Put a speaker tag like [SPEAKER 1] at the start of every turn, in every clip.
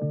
[SPEAKER 1] Hi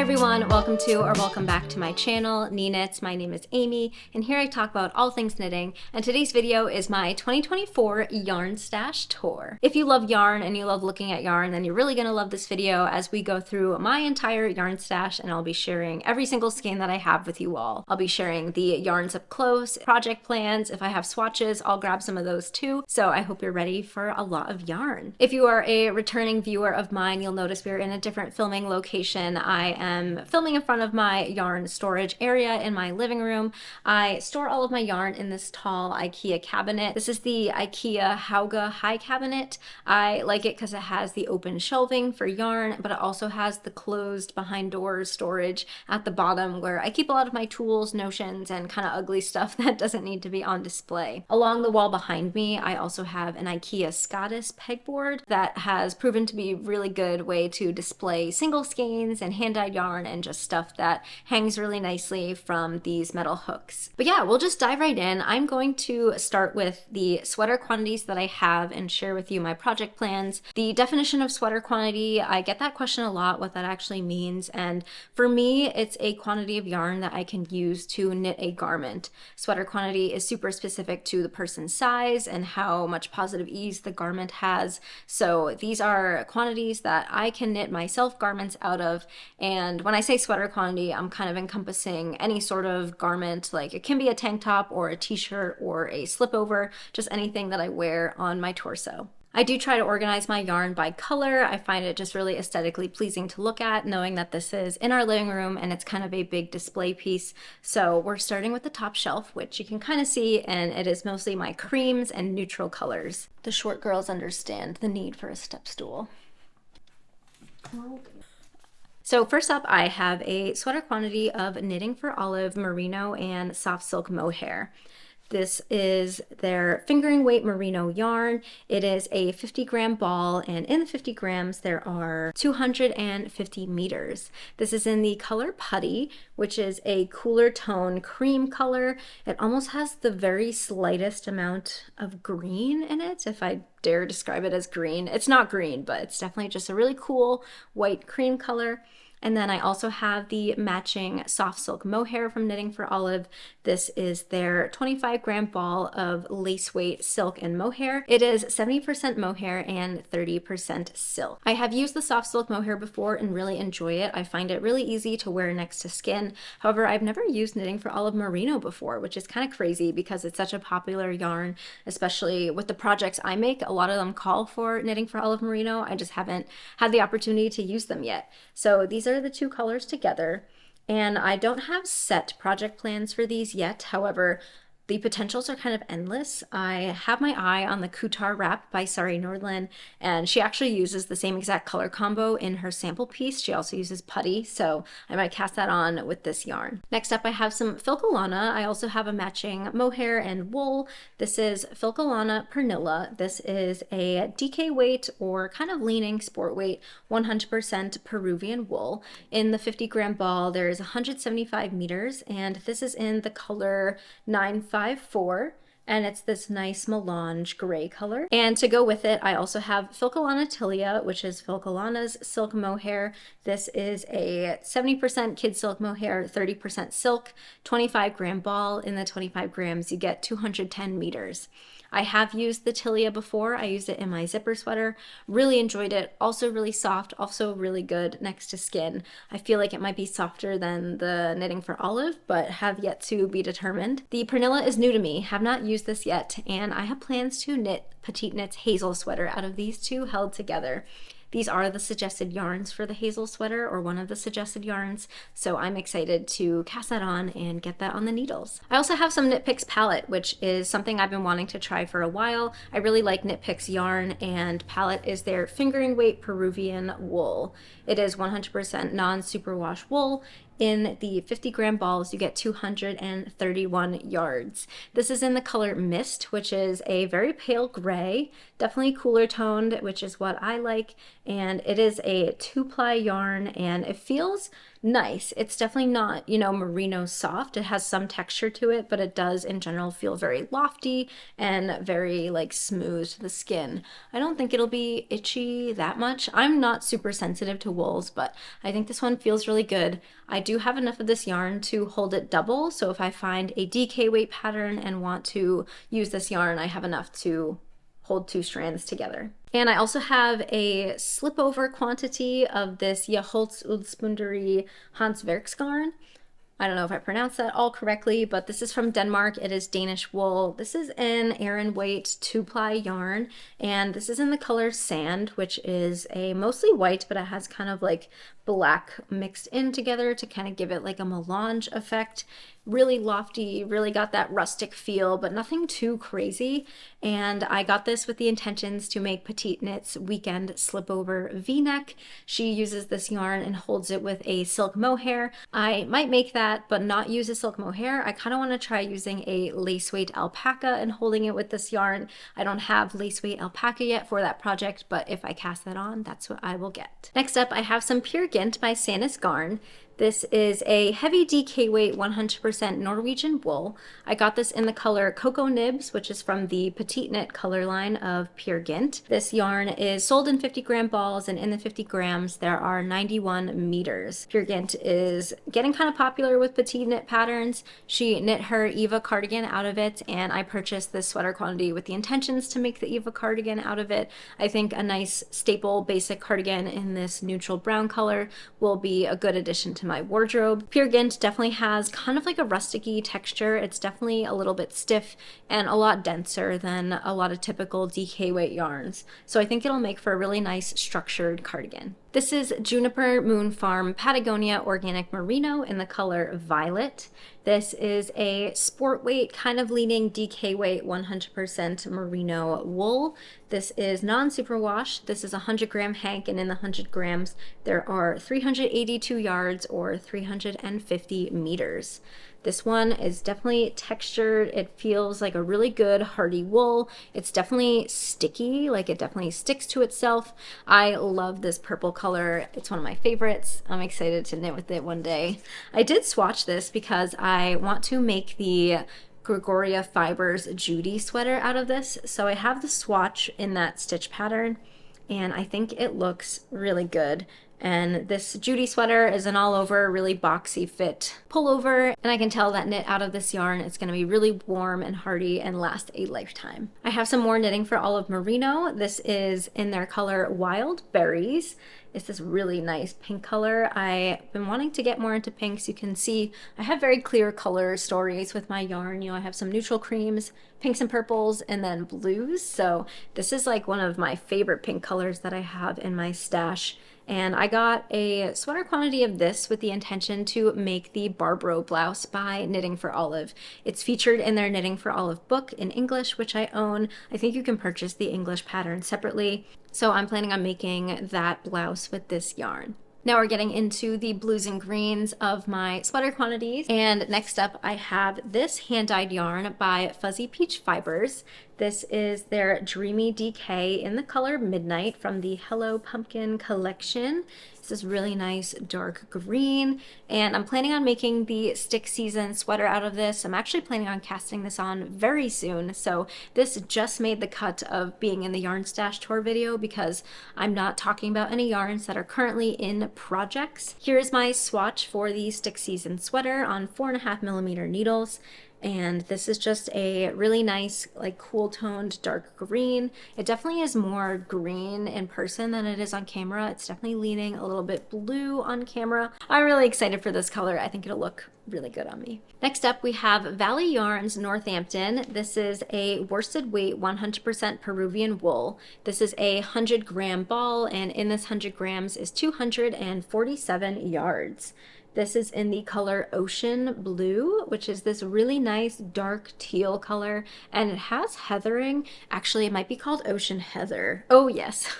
[SPEAKER 1] everyone, welcome back to my channel, Knee Knits. My name is Amy, and here I talk about all things knitting, and today's video is my 2024 yarn stash tour. If you love yarn and you love looking at yarn, then you're really gonna love this video as we go through my entire yarn stash, and I'll be sharing every single skein that I have with you all. I'll be sharing the yarns up close, project plans. If I have swatches, I'll grab some of those too, so I hope you're ready for a lot of yarn. If you are a returning viewer of mine, you'll notice we're in a different filming location. I am filming in front of my yarn storage area in my living room. I store all of my yarn in this tall IKEA cabinet. This is the IKEA Hauga High Cabinet. I like it because it has the open shelving for yarn, but it also has the closed behind doors storage at the bottom where I keep a lot of my tools, notions, and kind of ugly stuff that doesn't need to be on display. Along the wall behind me, I also have an IKEA Scottis pegboard that has proven to be a really good way to display single skeins and hand-dyed yarn and just stuff that hangs really nicely from these metal hooks. But yeah, we'll just dive right in. I'm going to start with the sweater quantities that I have and share with you my project plans. The definition of sweater quantity, I get that question a lot, what that actually means, and for me, it's a quantity of yarn that I can use to knit a garment. Sweater quantity is super specific to the person's size and how much positive ease the garment has, so these are quantities that I can knit myself garments out of. And when I say sweater quantity, I'm kind of encompassing any sort of garment, like it can be a tank top or a t-shirt or a slip over, just anything that I wear on my torso. I do try to organize my yarn by color. I find it just really aesthetically pleasing to look at, knowing that this is in our living room and it's kind of a big display piece. So we're starting with the top shelf, which you can kind of see, and it is mostly my creams and neutral colors. The short girls understand the need for a step stool. Okay. So first up, I have a sweater quantity of Knitting for Olive merino and soft silk mohair. This is their fingering weight merino yarn. It is a 50-gram ball, and in the 50 grams there are 250 meters. This is in the color Putty, which is a cooler tone cream color. It almost has the very slightest amount of green in it, if I dare describe it as green. It's not green, but it's definitely just a really cool white cream color. And then I also have the matching soft silk mohair from Knitting for Olive. This is their 25-gram ball of lace weight silk and mohair. It is 70% mohair and 30% silk. I have used the soft silk mohair before and really enjoy it. I find it really easy to wear next to skin. However, I've never used Knitting for Olive merino before, which is kind of crazy because it's such a popular yarn, especially with the projects I make. A lot of them call for Knitting for Olive merino. I just haven't had the opportunity to use them yet. So these are the two colors together, and I don't have set project plans for these yet. However, the potentials are kind of endless. I have my eye on the Kutar wrap by Sari Nordlund, and she actually uses the same exact color combo in her sample piece. She also uses Putty, so I might cast that on with this yarn. Next up, I have some Filcolana. I also have a matching mohair and wool. This is Filcolana Pernilla. This is a DK weight or kind of leaning sport weight, 100% Peruvian wool. In the 50-gram ball, there is 175 meters, and this is in the color 954, and it's this nice melange gray color. And to go with it, I also have Filcolana Tilia, which is Filcolana's silk mohair. This is a 70% kid silk mohair, 30% silk, 25-gram ball. In the 25 grams, you get 210 meters. I have used the Tilia before. I used it in my zipper sweater. Really enjoyed it. Also really soft, also really good next to skin. I feel like it might be softer than the Knitting for Olive, but have yet to be determined. The Pernilla is new to me, have not used this yet, and I have plans to knit Petite Knit's Hazel sweater out of these two held together. These are the suggested yarns for the Hazel sweater, or one of the suggested yarns, so I'm excited to cast that on and get that on the needles. I also have some Knit Picks palette, which is something I've been wanting to try for a while. I really like Knit Picks yarn, and palette is their fingering weight Peruvian wool. It is 100% non-superwash wool. In the 50-gram balls, you get 231 yards. This is in the color Mist, which is a very pale gray, definitely cooler toned, which is what I like. And it is a 2-ply yarn, and it feels nice. It's definitely not, merino soft. It has some texture to it, but it does in general feel very lofty and very like smooth to the skin. I don't think it'll be itchy that much. I'm not super sensitive to wools, but I think this one feels really good. I do have enough of this yarn to hold it double, so if I find a DK weight pattern and want to use this yarn, I have enough to hold 2 strands together. And I also have a slip over quantity of this Jaholz Uldspunderie Hansverksgarn. I don't know if I pronounced that all correctly, but this is from Denmark. It is Danish wool. This is an Aran weight 2-ply yarn, and this is in the color Sand, which is a mostly white, but it has kind of like black mixed in together to kind of give it like a melange effect. Really lofty, really got that rustic feel, but nothing too crazy. And I got this with the intentions to make Petite Knit's weekend slipover V-neck. She uses this yarn and holds it with a silk mohair. I might make that, but not use a silk mohair. I kind of want to try using a lace weight alpaca and holding it with this yarn. I don't have lace weight alpaca yet for that project, but if I cast that on, that's what I will get. Next up, I have some Peer Gynt by Sandnes Garn. This is a heavy DK weight 100% Norwegian wool. I got this in the color Cocoa Nibs, which is from the Petite Knit color line of Peer Gynt. This yarn is sold in 50-gram balls, and in the 50 grams there are 91 meters. Peer Gynt is getting kind of popular with Petite Knit patterns. She knit her Eva cardigan out of it, and I purchased this sweater quantity with the intentions to make the Eva cardigan out of it. I think a nice staple basic cardigan in this neutral brown color will be a good addition to my wardrobe. Peer Gynt definitely has kind of like a rusticy texture. It's definitely a little bit stiff and a lot denser than a lot of typical DK weight yarns. So I think it'll make for a really nice structured cardigan. This is Juniper Moon Farm Patagonia Organic Merino in the color Violet. This is a sport weight, kind of leaning DK weight 100% merino wool. This is non-superwash. This is a 100-gram hank, and in the 100 grams there are 382 yards or 350 meters. This one is definitely textured. It feels like a really good hardy wool. It's definitely sticky, like it definitely sticks to itself. I love this purple color. It's one of my favorites. I'm excited to knit with it one day. I did swatch this because I want to make the Gregoria Fibers Judy sweater out of this. So I have the swatch in that stitch pattern, and I think it looks really good. And this Judy sweater is an all over really boxy fit pullover, and I can tell that knit out of this yarn it's going to be really warm and hardy and last a lifetime. I have some more knitting for Olive Merino. This is in their color Wild Berries. It's this really nice pink color. I've been wanting to get more into pinks. You can see I have very clear color stories with my yarn. I have some neutral creams, pinks and purples, and then blues. So this is like one of my favorite pink colors that I have in my stash. And I got a sweater quantity of this with the intention to make the Barbaro blouse by Knitting for Olive. It's featured in their Knitting for Olive book in English, which I own. I think you can purchase the English pattern separately. So I'm planning on making that blouse with this yarn. Now we're getting into the blues and greens of my sweater quantities. And next up I have this hand-dyed yarn by Fuzzy Peach Fibers. This is their Dreamy DK in the color Midnight from the Hello Pumpkin collection. This is really nice dark green, and I'm planning on making the stick season sweater out of this. I'm actually planning on casting this on very soon, so this just made the cut of being in the Yarn Stash tour video because I'm not talking about any yarns that are currently in projects. Here's my swatch for the stick season sweater on 4.5mm needles. And this is just a really nice, like cool toned dark green. It definitely is more green in person than it is on camera. It's definitely leaning a little bit blue on camera. I'm really excited for this color. I think it'll look really good on me. Next up we have Valley Yarns Northampton. This is a worsted weight 100% Peruvian wool. This is a 100-gram ball, and in this 100 grams is 247 yards. This is in the color Ocean Blue, which is this really nice dark teal color, and it has heathering. Actually, it might be called Ocean Heather. Oh yes,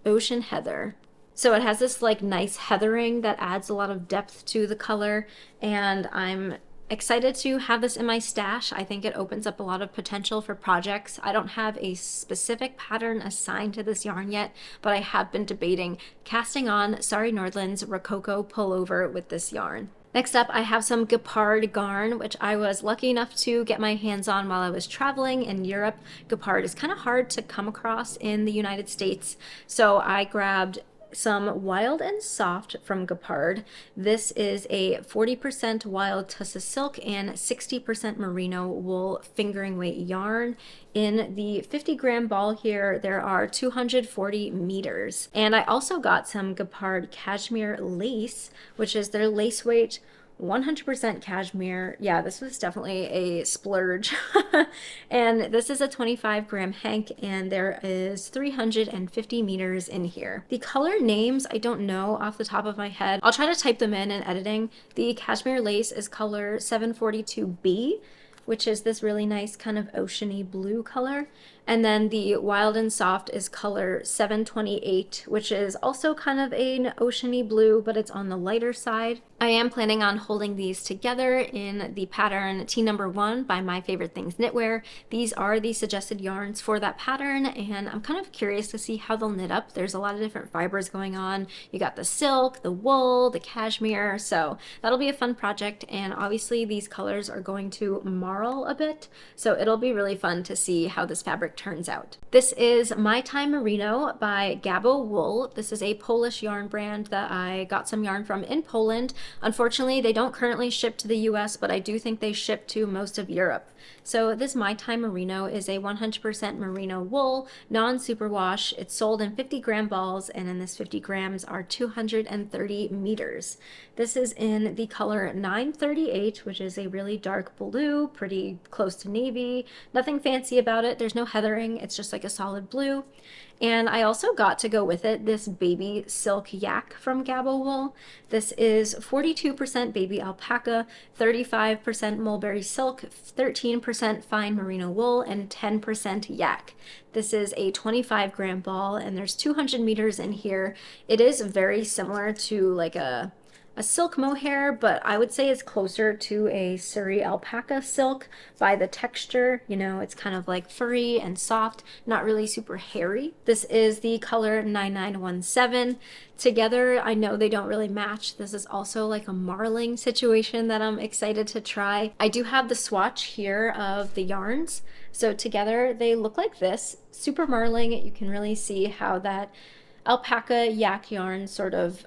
[SPEAKER 1] Ocean Heather. So it has this like nice heathering that adds a lot of depth to the color, and I'm Excited to have this in my stash. I think it opens up a lot of potential for projects. I don't have a specific pattern assigned to this yarn yet, but I have been debating casting on Sari Nordland's Rococo pullover with this yarn. Next up, I have some Gepard yarn, which I was lucky enough to get my hands on while I was traveling in Europe. Gepard is kind of hard to come across in the United States, so I grabbed some Wild and Soft from Gepard. This is a 40% wild tussa silk and 60% merino wool fingering weight yarn. In the 50-gram ball here, there are 240 meters. And I also got some Gepard cashmere lace, which is their lace weight 100% cashmere. Yeah, this was definitely a splurge. And this is a 25-gram hank, and there is 350 meters in here. The color names I don't know off the top of my head. I'll try to type them in editing. The cashmere lace is color 742B, which is this really nice kind of oceany blue color. And then the Wild and Soft is color 728, which is also kind of an oceany blue, but it's on the lighter side. I am planning on holding these together in the pattern Tea Number 1 by My Favorite Things Knitwear. These are the suggested yarns for that pattern, and I'm kind of curious to see how they'll knit up. There's a lot of different fibers going on. You got the silk, the wool, the cashmere, so that'll be a fun project, and obviously these colors are going to marl a bit, so it'll be really fun to see how this fabric turns out. This is My Time Merino by Gabo Wool. This is a Polish yarn brand that I got some yarn from in Poland. Unfortunately, they don't currently ship to the US, but I do think they ship to most of Europe. So this My Time Merino is a 100% merino wool, non-superwash. It's sold in 50-gram balls, and in this 50 grams are 230 meters. This is in the color 938, which is a really dark blue, pretty close to navy. Nothing fancy about it. There's no heathering. It's just like a solid blue. And I also got to go with it this baby silk yak from Gabo Wool. This is 42% baby alpaca, 35% mulberry silk, 13% fine merino wool, and 10% yak. This is a 25-gram ball, and there's 200 meters in here. It is very similar to like a silk mohair, but I would say it's closer to a Surrey alpaca silk by the texture. You know, it's kind of like furry and soft, not really super hairy. This is the color 9917. Together, I know they don't really match. This is also like a marling situation that I'm excited to try. I do have the swatch here of the yarns. So together they look like this, super marling. You can really see how that alpaca yak yarn sort of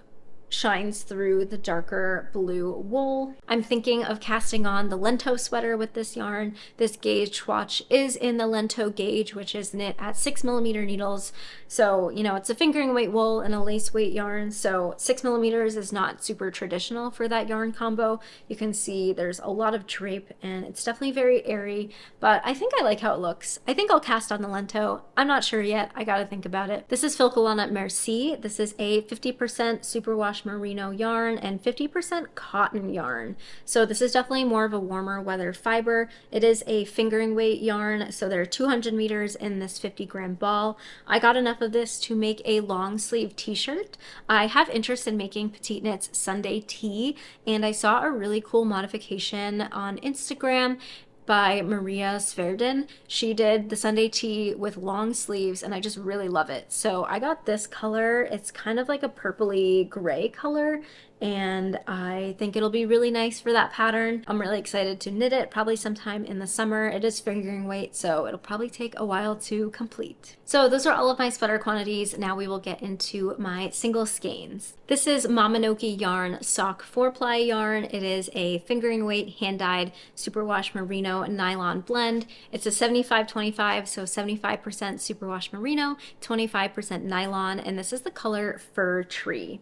[SPEAKER 1] shines through the darker blue wool. I'm thinking of casting on the Lento sweater with this yarn. This gauge swatch is in the Lento gauge, which is knit at 6mm needles. So, you know, it's a fingering weight wool and a lace weight yarn. So 6mm is not super traditional for that yarn combo. You can see there's a lot of drape and it's definitely very airy, but I think I like how it looks. I think I'll cast on the Lento. I'm not sure yet. I gotta think about it. This is Filcolana Merci. This is a 50% superwash merino yarn and 50% cotton yarn. So this is definitely more of a warmer weather fiber. It is a fingering weight yarn, so there are 200 meters in this 50-gram ball. I got enough of this to make a long sleeve t-shirt. I have interest in making Petite Knits Sunday tee, and I saw a really cool modification on Instagram by Maria Sverdin. She did the Sunday tee with long sleeves, and I just really love it. So I got this color. It's kind of like a purpley gray color, and I think it'll be really nice for that pattern. I'm really excited to knit it probably sometime in the summer. It is fingering weight, so it'll probably take a while to complete. So those are all of my sweater quantities. Now we will get into my single skeins. This is Mamanoki yarn sock 4-ply yarn. It is a fingering weight hand-dyed superwash merino nylon blend. It's a 75-25, so 75% superwash merino, 25% nylon, and this is the color Fir Tree.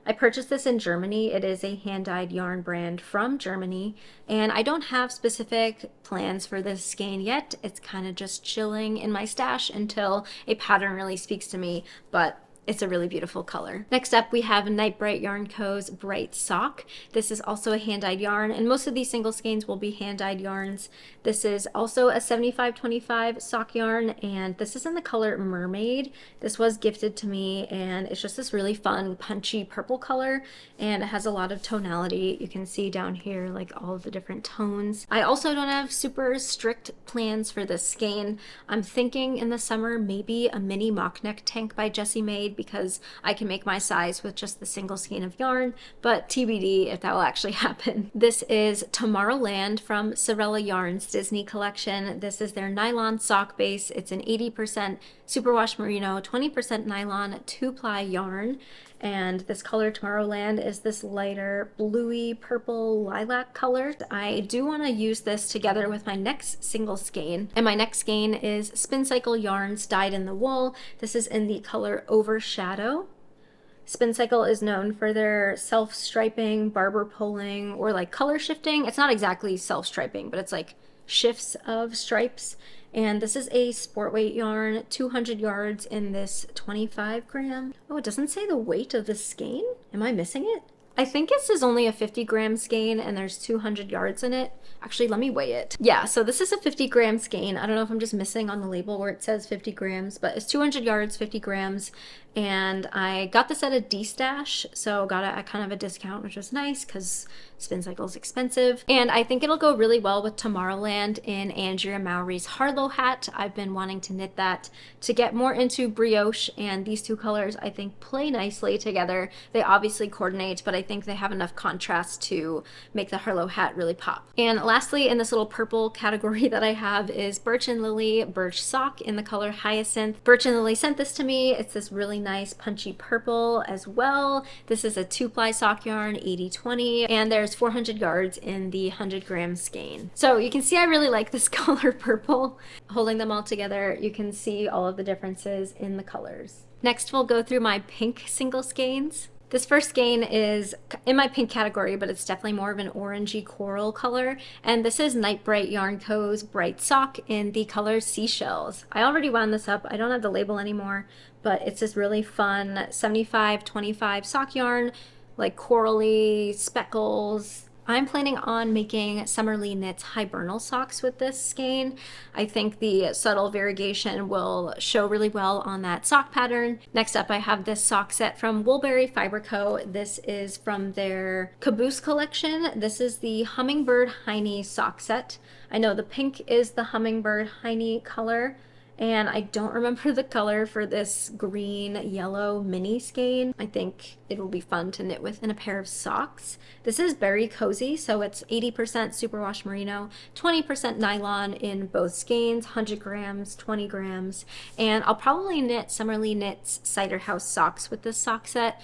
[SPEAKER 1] I purchased this in Germany. It is a hand-dyed yarn brand from Germany, and I don't have specific plans for this skein yet. It's kind of just chilling in my stash until a pattern really speaks to me, but it's a really beautiful color. Next up, we have Night Bright Yarn Co.'s Bright Sock. This is also a hand-dyed yarn, and most of these single skeins will be hand-dyed yarns. This is also a 75/25 sock yarn, and this is in the color Mermaid. This was gifted to me, and it's just this really fun, punchy purple color, and it has a lot of tonality. You can see down here, like, all of the different tones. I also don't have super strict plans for this skein. I'm thinking in the summer, maybe a mini mock neck tank by Jessie made, because I can make my size with just the single skein of yarn, but TBD if that will actually happen. This is Tomorrowland from Sorella Yarns Disney collection. This is their nylon sock base. It's an 80% superwash merino, 20% nylon 2-ply yarn. And this color Tomorrowland is this lighter bluey purple lilac color. I do want to use this together with my next single skein. And my next skein is Spin Cycle Yarns Dyed in the Wool. This is in the color Overshadow. Spin Cycle is known for their self-striping, barber pulling, or like color shifting. It's not exactly self-striping, but it's like shifts of stripes. And this is a sport weight yarn, 200 yards in this 25 gram. Oh, it doesn't say the weight of the skein? Am I missing it? I think this is only a 50-gram skein and there's 200 yards in it. Actually, let me weigh it. Yeah, so this is a 50-gram skein. I don't know if I'm just missing on the label where it says 50 grams, but it's 200 yards, 50 grams. And I got this at a D-stash, so got it at kind of a discount, which was nice because Spin Cycle is expensive. And I think it'll go really well with Tomorrowland in Andrea Mowry's Harlow hat. I've been wanting to knit that to get more into brioche, and these two colors I think play nicely together. They obviously coordinate, but I think they have enough contrast to make the Harlow hat really pop. And lastly, in this little purple category that I have is Birch and Lily Birch Sock in the color Hyacinth. Birch and Lily sent this to me. It's this really nice punchy purple as well. This is a 2-ply sock yarn, 80/20, and there's 400 yards in the 100-gram skein. So you can see I really like this color purple. Holding them all together, you can see all of the differences in the colors. Next, we'll go through my pink single skeins. This first skein is in my pink category, but it's definitely more of an orangey coral color. And this is Night Bright Yarn Co.'s Bright Sock in the color Seashells. I already wound this up. I don't have the label anymore, but it's this really fun 75/25 sock yarn, like corally speckles. I'm planning on making Summerly Knits Hibernal socks with this skein. I think the subtle variegation will show really well on that sock pattern. Next up, I have this sock set from Woolberry Fiber Co. This is from their Caboose collection. This is the Hummingbird Hiney sock set. I know the pink is the Hummingbird Hiney color, and I don't remember the color for this green yellow mini skein. I think it will be fun to knit with in a pair of socks. This is Berry Cozy, so it's 80% superwash merino, 20% nylon in both skeins, 100 grams, 20 grams, and I'll probably knit Summerly Knits Cider House socks with this sock set.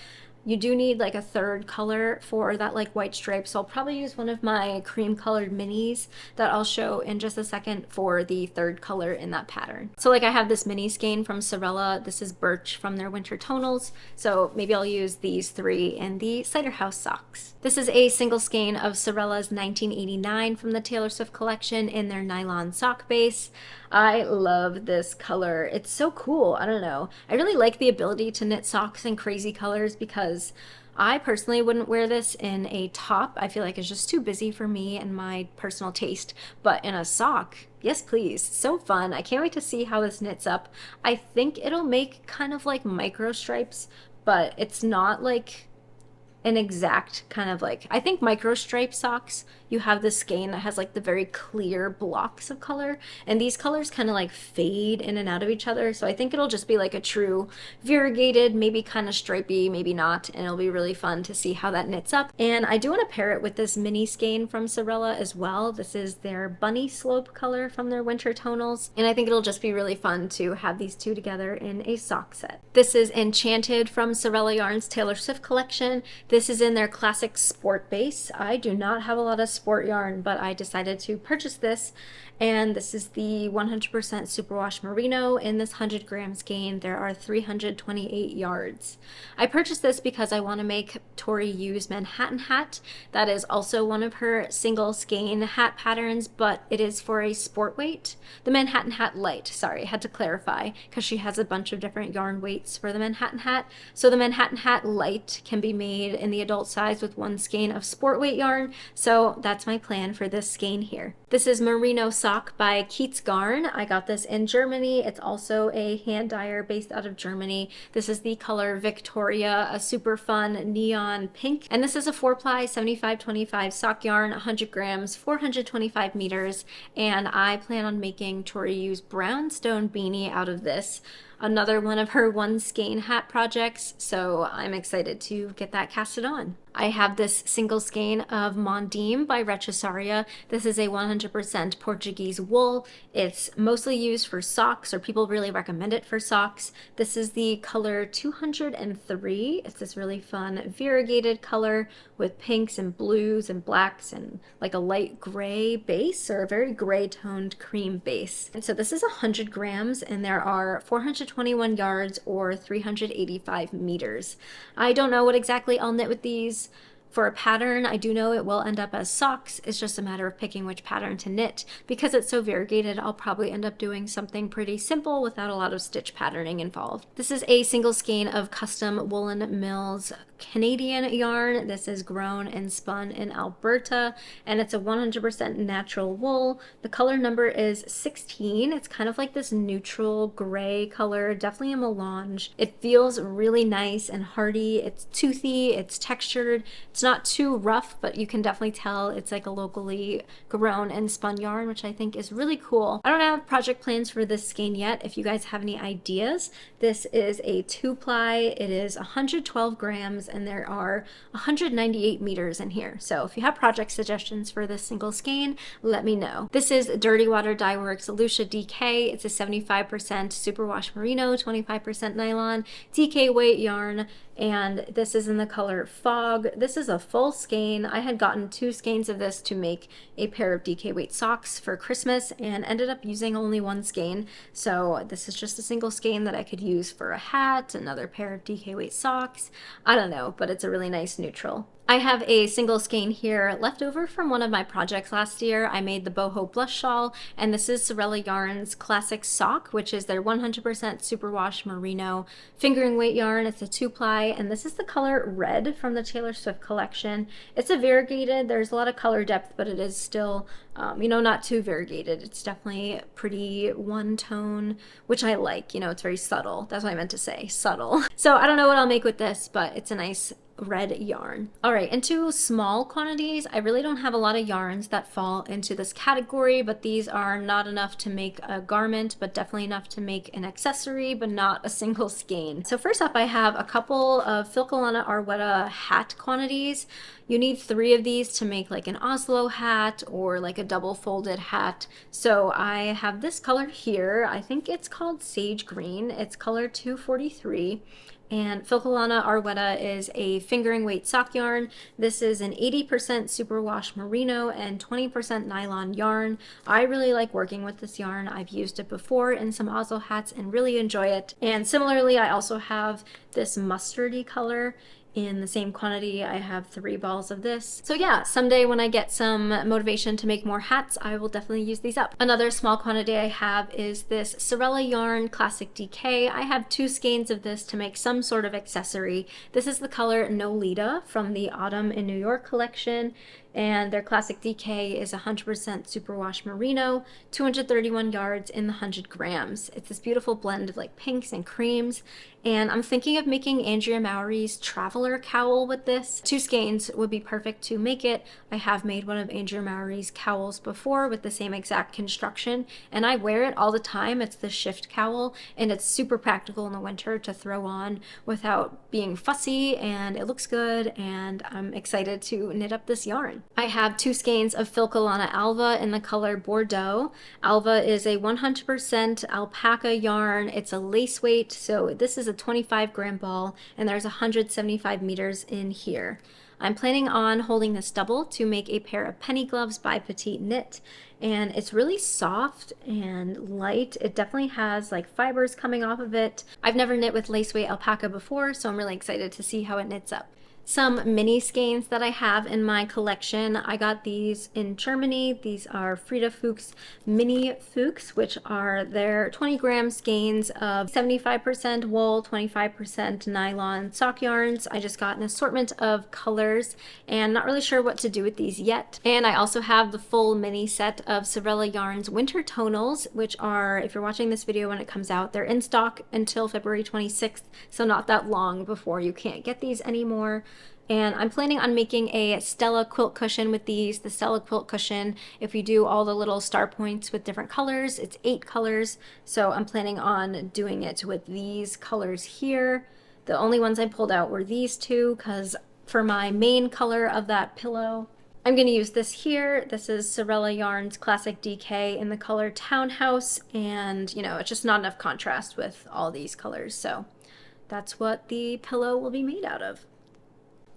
[SPEAKER 1] You do need like a third color for that like white stripe, so I'll probably use one of my cream colored minis that I'll show in just a second for the third color in that pattern. So like I have this mini skein from Sorella. This is Birch from their Winter Tonals, so maybe I'll use these three in the Cider House socks. This is a single skein of Sorella's 1989 from the Taylor Swift collection in their nylon sock base. I love this color. It's so cool. I don't know. I really like the ability to knit socks in crazy colors because I personally wouldn't wear this in a top. I feel like it's just too busy for me and my personal taste. But in a sock, yes please. So fun. I can't wait to see how this knits up. I think it'll make kind of like micro stripes, but it's not like an exact kind of like, I think micro stripe socks, you have this skein that has like the very clear blocks of color, and these colors kind of like fade in and out of each other. So I think it'll just be like a true variegated, maybe kind of stripy, maybe not, and it'll be really fun to see how that knits up. And I do want to pair it with this mini skein from Sorella as well. This is their Bunny Slope color from their Winter Tonals, and I think it'll just be really fun to have these two together in a sock set. This is Enchanted from Sorella Yarns Taylor Swift collection. This is in their classic sport base. I do not have a lot of sport yarn, but I decided to purchase this. And this is the 100% superwash merino. In this 100 gram skein, there are 328 yards. I purchased this because I want to make Tori Yu's Manhattan hat. That is also one of her single skein hat patterns, but it is for a sport weight. The Manhattan hat light, sorry, I had to clarify because she has a bunch of different yarn weights for the Manhattan hat. So the Manhattan hat light can be made in the adult size with one skein of sport weight yarn. So that's my plan for this skein here. This is Merino Sock by Keats Garn. I got this in Germany. It's also a hand dyer based out of Germany. This is the color Victoria, a super fun neon pink. And this is a 4-ply 75/25 sock yarn, 100 grams, 425 meters. And I plan on making Tori Yu's brownstone beanie out of this. Another one of her one skein hat projects, so I'm excited to get that casted on. I have this single skein of Mondim by Retrosaria. This is a 100% Portuguese wool. It's mostly used for socks, or people really recommend it for socks. This is the color 203. It's this really fun variegated color with pinks and blues and blacks and like a light gray base, or a very gray toned cream base. And so this is 100 grams and there are 421 yards or 385 meters. I don't know what exactly I'll knit with these. For a pattern, I do know it will end up as socks. It's just a matter of picking which pattern to knit. Because it's so variegated, I'll probably end up doing something pretty simple without a lot of stitch patterning involved. This is a single skein of custom Woolen Mills Canadian yarn. This is grown and spun in Alberta, and it's a 100% natural wool. The color number is 16. It's kind of like this neutral gray color, definitely a melange. It feels really nice and hardy. It's toothy, it's textured. It's not too rough, but you can definitely tell it's like a locally grown and spun yarn, which I think is really cool. I don't have project plans for this skein yet. If you guys have any ideas, this is a 2-ply. It is 112 grams and there are 198 meters in here. So if you have project suggestions for this single skein, let me know. This is Dirty Water Dye Works Lucia DK. It's a 75% superwash merino, 25% nylon, DK weight yarn, and this is in the color Fog. This is a full skein. I had gotten 2 skeins of this to make a pair of DK weight socks for Christmas and ended up using only 1 skein. So this is just a single skein that I could use for a hat, another pair of DK weight socks. I don't know, but it's a really nice neutral. I have a single skein here left over from one of my projects last year. I made the boho blush shawl, and this is Sorella Yarn's classic sock, which is their 100% superwash merino fingering weight yarn. It's a 2-ply, and this is the color Red from the Taylor Swift collection. It's a variegated, there's a lot of color depth, but it is still, not too variegated. It's definitely pretty one tone, which I like. It's very subtle. That's what I meant to say, subtle. So I don't know what I'll make with this, but it's a nice red yarn. All right, into small quantities. I really don't have a lot of yarns that fall into this category, but these are not enough to make a garment, but definitely enough to make an accessory, but not a single skein. So first up, I have a couple of Filcolana Arwetta hat quantities. You need 3 of these to make like an Oslo hat or like a double folded hat. So I have this color here. I think it's called Sage Green. It's color 243. And Filcolana Arwetta is a fingering weight sock yarn. This is an 80% superwash merino and 20% nylon yarn. I really like working with this yarn. I've used it before in some Oslo hats and really enjoy it. And similarly, I also have this mustardy color in the same quantity. I have 3 balls of this. So yeah, someday when I get some motivation to make more hats, I will definitely use these up. Another small quantity I have is this Sorella Yarn Classic DK. I have 2 skeins of this to make some sort of accessory. This is the color Nolita from the Autumn in New York collection. And their classic DK is 100% superwash merino, 231 yards in the 100 grams. It's this beautiful blend of like pinks and creams. And I'm thinking of making Andrea Mowry's traveler cowl with this. 2 skeins would be perfect to make it. I have made one of Andrea Mowry's cowls before with the same exact construction, and I wear it all the time. It's the shift cowl, and it's super practical in the winter to throw on without being fussy, and it looks good, and I'm excited to knit up this yarn. I have 2 skeins of Filcolana Alva in the color Bordeaux. Alva is a 100% alpaca yarn. It's a lace weight, so this is a 25 gram ball, and there's 175 25 meters in here. I'm planning on holding this double to make a pair of penny gloves by Petite Knit, and it's really soft and light. It definitely has like fibers coming off of it. I've never knit with lace weight alpaca before, so I'm really excited to see how it knits up. Some mini skeins that I have in my collection. I got these in Germany. These are Frida Fuchs mini Fuchs, which are their 20-gram skeins of 75% wool, 25% nylon sock yarns. I just got an assortment of colors and not really sure what to do with these yet. And I also have the full mini set of Sorella Yarns Winter Tonals, which are, if you're watching this video when it comes out, they're in stock until February 26th, so not that long before you can't get these anymore. And I'm planning on making a Stella quilt cushion with these. The Stella quilt cushion, if you do all the little star points with different colors, it's 8 colors. So I'm planning on doing it with these colors here. The only ones I pulled out were these two, because for my main color of that pillow, I'm going to use this here. This is Sorella Yarns Classic DK in the color Townhouse. And, you know, it's just not enough contrast with all these colors. So that's what the pillow will be made out of.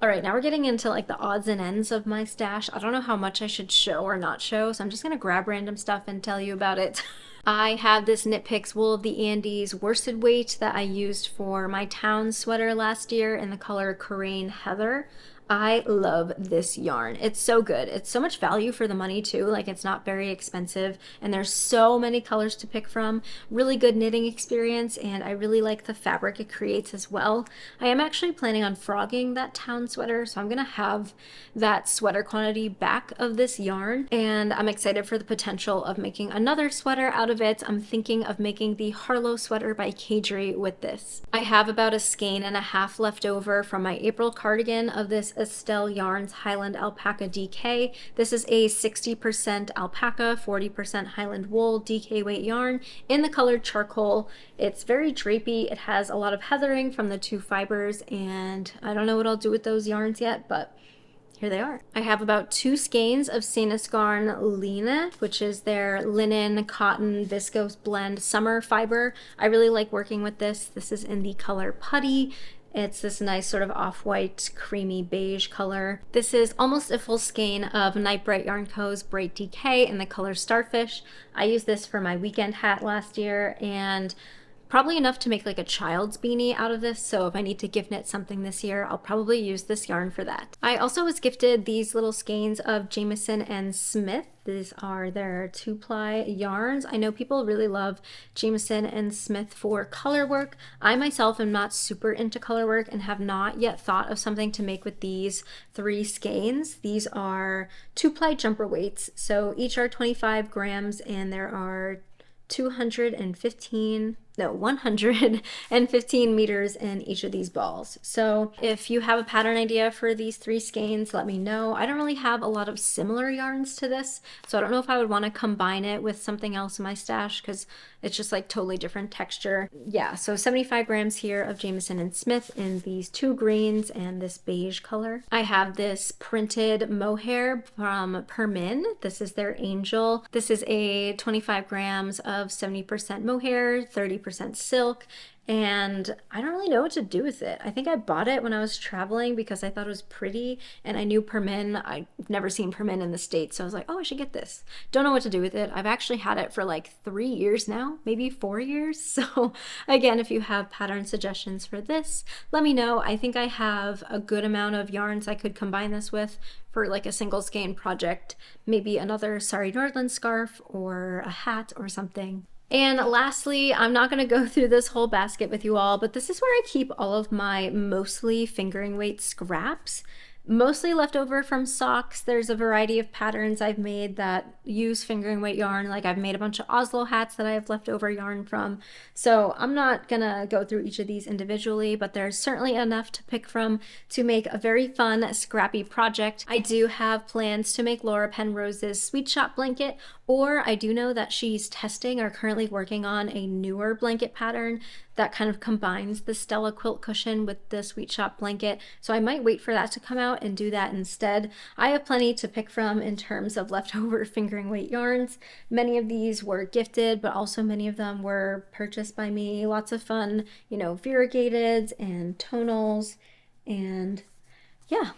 [SPEAKER 1] All right, now we're getting into like the odds and ends of my stash. I don't know how much I should show or not show, so I'm just gonna grab random stuff and tell you about it. I have this Knit Picks Wool of the Andes worsted weight that I used for my town sweater last year in the color Corrine Heather. I love this yarn. It's so good. It's so much value for the money too. Like, it's not very expensive and there's so many colors to pick from. Really good knitting experience, and I really like the fabric it creates as well. I am actually planning on frogging that town sweater, so I'm gonna have that sweater quantity back of this yarn, and I'm excited for the potential of making another sweater out of it. I'm thinking of making the Harlow sweater by Kadri with this. I have about a skein and a half left over from my April cardigan of this Estelle Yarns Highland Alpaca DK. This is a 60% alpaca, 40% Highland wool DK weight yarn in the color charcoal. It's very drapey. It has a lot of heathering from the 2 fibers, and I don't know what I'll do with those yarns yet, but here they are. I have about 2 skeins of Senescarn Line, which is their linen cotton viscose blend summer fiber. I really like working with this. This is in the color Putty. It's this nice sort of off-white creamy beige color. This is almost a full skein of Night Bright Yarn Co.'s Bright DK in the color Starfish. I used this for my weekend hat last year, and probably enough to make like a child's beanie out of this, so if I need to gift knit something this year, I'll probably use this yarn for that. I also was gifted these little skeins of Jamieson and Smith. These are their 2-ply yarns. I know people really love Jamieson and Smith for color work. I myself am not super into color work and have not yet thought of something to make with these 3 skeins. These are 2-ply jumper weights, so each are 25 grams, and there are 115 meters in each of these balls. So if you have a pattern idea for these 3 skeins, let me know. I don't really have a lot of similar yarns to this, so I don't know if I would want to combine it with something else in my stash because it's just like totally different texture. Yeah, so 75 grams here of Jamieson and Smith in these 2 greens and this beige color. I have this printed mohair from Permin. This is their Angel. This is a 25 grams of 70% mohair, 30% silk, and I don't really know what to do with it. I think I bought it when I was traveling because I thought it was pretty, and I knew Permin. I've never seen Permin in the States, so I was like, oh, I should get this. Don't know what to do with it. I've actually had it for like 3 years now, maybe 4 years. So again, if you have pattern suggestions for this, let me know. I think I have a good amount of yarns I could combine this with for like a single skein project, maybe another Sari Nordland scarf or a hat or something. And lastly, I'm not going to go through this whole basket with you all, but this is where I keep all of my mostly fingering weight scraps. Mostly left over from socks. There's a variety of patterns I've made that use fingering weight yarn. Like, I've made a bunch of Oslo hats that I have leftover yarn from. So I'm not gonna go through each of these individually, but there's certainly enough to pick from to make a very fun, scrappy project. I do have plans to make Laura Penrose's Sweet Shop blanket, or I do know that she's testing or currently working on a newer blanket pattern that kind of combines the Stella quilt cushion with the Sweet Shop blanket. So I might wait for that to come out and do that instead. I have plenty to pick from in terms of leftover fingering weight yarns. Many of these were gifted, but also many of them were purchased by me. Lots of fun, you know, variegateds and tonals And yeah.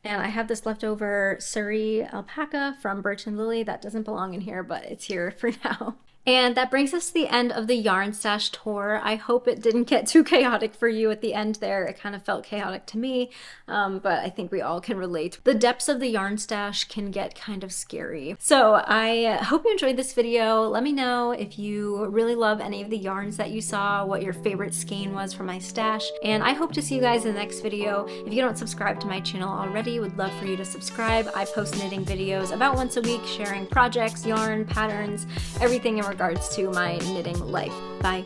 [SPEAKER 1] And I have this leftover Surrey alpaca from Birch and Lily that doesn't belong in here, but it's here for now. And that brings us to the end of the yarn stash tour. I hope it didn't get too chaotic for you at the end there. It kind of felt chaotic to me, but I think we all can relate. The depths of the yarn stash can get kind of scary. So I hope you enjoyed this video. Let me know if you really love any of the yarns that you saw, what your favorite skein was from my stash, and I hope to see you guys in the next video. If you don't subscribe to my channel already, would love for you to subscribe. I post knitting videos about once a week, sharing projects, yarn, patterns, everything in regards to my knitting life. Bye.